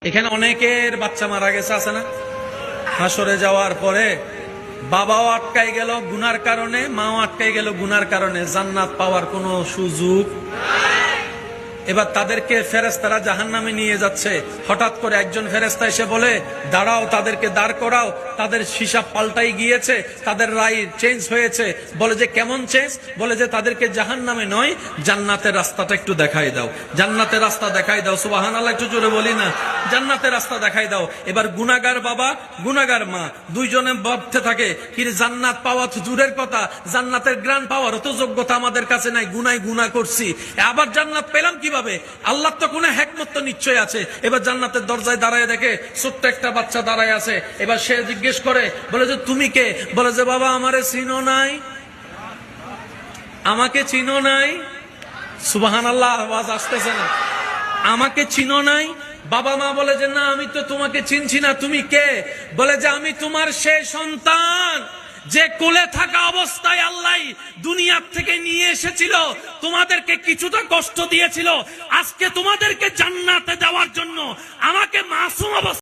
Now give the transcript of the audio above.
এখানে অনেকের বাচ্চা মারা গেছে, আছে না? হাসরে যাওয়ার পরে বাবাও আটকাই গেল গুনার কারণে, মাও আটকাই গেল গুনার কারণে, জান্নাত পাওয়ার কোনো সুযোগ। এবার তাদেরকে ফেরেশতারা জাহান্নামে নিয়ে যাচ্ছে। হঠাৎ করে একজন ফেরেশতা এসে বলে, দাঁড়াও, তাদেরকে দাঁড় করাও। তাদের হিসাব পাল্টাই গিয়েছে, তাদের রায় চেঞ্জ হয়েছে। বলে যে কেমন চেঞ্জ? বলে যে তাদেরকে জাহান্নামে নয়, জান্নাতের রাস্তাটা একটু দেখাই দাও, জান্নাতের রাস্তা দেখাই দাও। সুবহানাল্লাহ, একটু জোরে বলি না? জান্নাতের রাস্তা দেখাই দাও। এবার গুনাহগার বাবা, গুনাহগার মা দুইজনে ভাবতে থাকে, কি জান্নাত পাওয়া তো দূরের কথা, জান্নাতের গ্রান পাওয়ার তো যোগ্যতা আমাদের কাছে নাই, গুনাই গুনাহ করছি, আবার জান্নাত পেলাম কিভাবে? আল্লাহ তো কোনো হিকমত তো নিশ্চয় আছে। এবার জান্নাতের দরজায় দাঁড়ায় দেখে ছোট্ট একটা বাচ্চা দাঁড়ায় আছে। এবার সে জিজ্ঞেস করে, বলে যে তুমি কে? বলে যে বাবা, আমারে চিনো নাই, আমাকে চিনো নাই। সুবহানাল্লাহ, আওয়াজ আসতেছে না? আমাকে চিনো নাই? বাবা মা বলে যে না, আমি তো তোমাকে চিনছি না, তুমি কে? বলে যে আমি তোমার সেই সন্তান যে কোলে থাকা অবস্থায় আল্লাহ দুনিয়ার থেকে নিয়ে এসেছিল, তোমাদেরকে কিছুটা কষ্ট দিয়েছিল, আজকে তোমাদেরকে জান্নাতে দেওয়ার জন্য আমাকে মাসুম অবস্থা